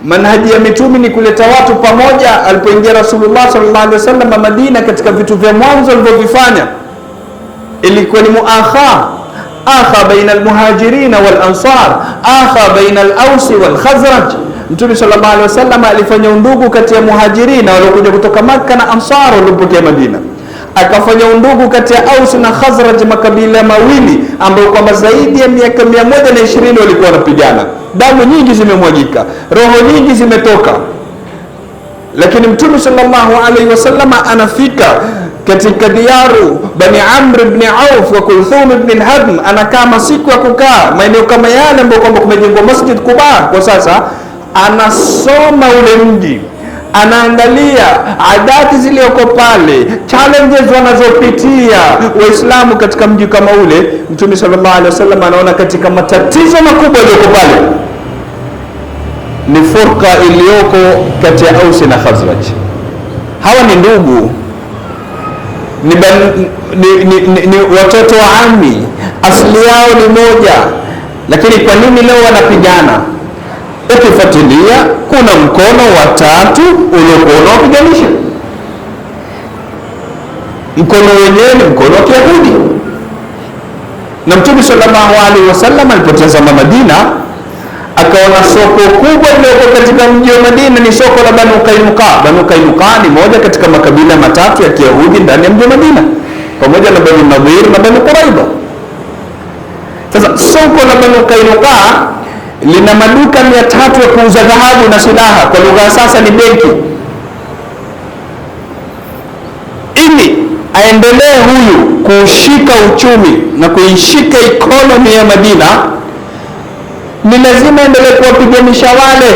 Manhaji ya mitume ni kuleta watu pamoja. Alipoingia Rasulullah sallallahu alaihi wasallam Madina, katika vitu vya mwanzo alivyovifanya ilikuwa ni akha baina almuhajirin wal ansar, akha baina al-Aus wal Khazraj. Mtume sallallahu alaihi wasallam alifanya undugu kati ya muhajirina waliokuja kutoka Makka na ansar waliopokea Madina. Akafanya undugu kati ya Aus na Khazraj, makabila mawili ambayo kwamba zaidi ya miaka 120 walikuwa wanapigana. Damu nyingi zimemwagika, roho nyingi zimetoka, lakini Mtume sallallahu alaihi wasallam anafika katika diaru Bani Amr ibn Auf wa Kulthum ibn al-Hadm, anakaa masiku ya kukaa maeneo kama yale ambayo kwamba kumejengwa Masjid Quba kwa sasa. Anasoma ule mji, anaangalia adati zilizoko pale, challenges wanazopitia Waislamu katika mji kama ule. Mtume sallallahu alaihi wasallam anaona katika matatizo makubwa yaliyoko pale ni furqa iliyoko kati ya Aus na Khazraj. Hawa ni ndugu, ni watoto wa ami, asili yao ni moja, lakini kwa nini leo wanapigana? Ukifuatilia kuna mkono wa tatu uliokuwa unawapiganisha. Mkono wenyewe ni mkono wa Kiyahudi. Na Mtume sallallahu alaihi wasallam alipotazama Madina, akaona soko kubwa lililoko katika mji wa Madina ni soko la Banu Qainuqa. Banu Qainuqa ni moja katika makabila matatu ya Kiyahudi ndani ya mji wa Madina, pamoja na Banu Nadhir na Banu Quraiba. Sasa soko la Banu Qainuqa lina maduka 300 ya kuuza dhahabu na silaha, kwa lugha sasa ni benki. Ili aendelee huyu kushika uchumi na kuishika economy ya Madina, ni lazima endelee kuwapiganisha wale,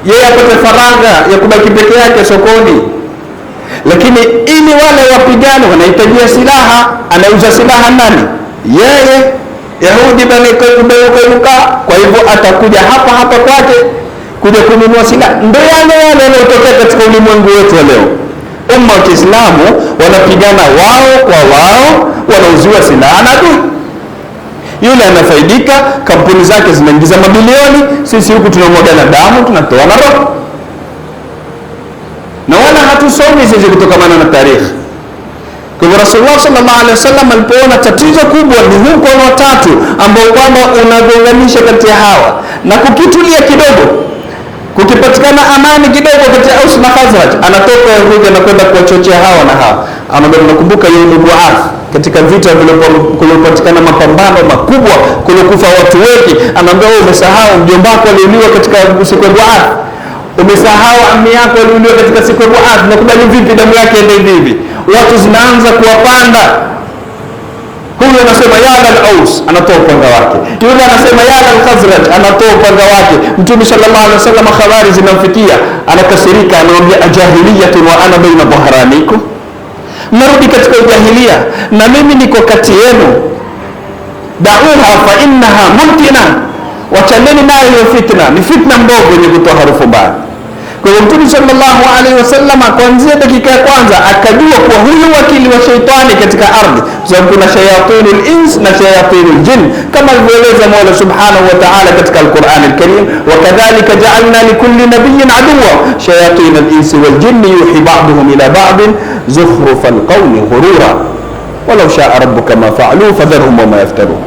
yeye apate faragha ya kubaki peke yake sokoni. Lakini ili wale wapigane wanahitaji silaha. Anauza silaha nani? Yeye, Yahudi Bani Qainuqa. Kwa hivyo atakuja hapa kwake kuja kununua silaha. Ndio yale yanayotokea katika ulimwengu wetu leo. Umma wa Kiislamu wanapigana wao kwa wao, wanauziwa silaha na adui. Yule anafaidika, kampuni zake zinaingiza mabilioni, sisi huku tunamwagana damu, tunatoa na roho. Na wala hatusomi sisi kutokamana na tarehe. Kwa hivyo Rasulullah sallallahu alaihi wasallam alipoona tatizo kubwa ni huu mkono wa tatu ambao kwamba unagonganisha kati ya hawa, na kukitulia kidogo, kukipatikana amani kidogo kati ya Aus na Khazraj, anatoka Yahudi na kwenda kuwachochea hawa na hawa. Anaambia, nakumbuka yule Buath katika vita kulipopatikana mapambano makubwa, kulikufa watu wengi. Anaambia, wewe umesahau mjomba wako aliuliwa katika siku ya Buath, umesahau ammi yako aliuliwa katika siku ya Buath, na kubali vipi damu yake ende hivi? Watu zinaanza kuwapanda. Huyu anasema ya al-Aus, anatoa upanga wake. Yule anasema ya al-Khazraj, anatoa upanga wake. Mtume sallallahu alaihi wasallam habari zinamfikia, anakasirika, anamwambia, ajahiliyatun wa ana baina dhahranikum, mnarudi katika ujahilia na mimi niko kati yenu. Da'uha fa innaha mumtina, wachaneni nayo hiyo fitna, ni fitna mbovu yenye kutoa harufu mbaya. Kwa hiyo Mtume sallallahu alaihi wasallam kuanzia dakika ya kwanza akajua kuwa huyu wakili wa shaitani katika ardhi, kwa sababu kuna shayatinul ins na shayatinul jin, kama alivyoeleza Mola subhanahu wa ta'ala katika Al-Qur'an Al-Karim, wa kadhalika ja'alna likulli nabiyyin aduwwa shayatinul insi wal jinni yuhi ba'duhum ila ba'din zukhrufal qawli ghurura walau sha'a rabbuka ma fa'alu fadharhum wa ma yaftarun.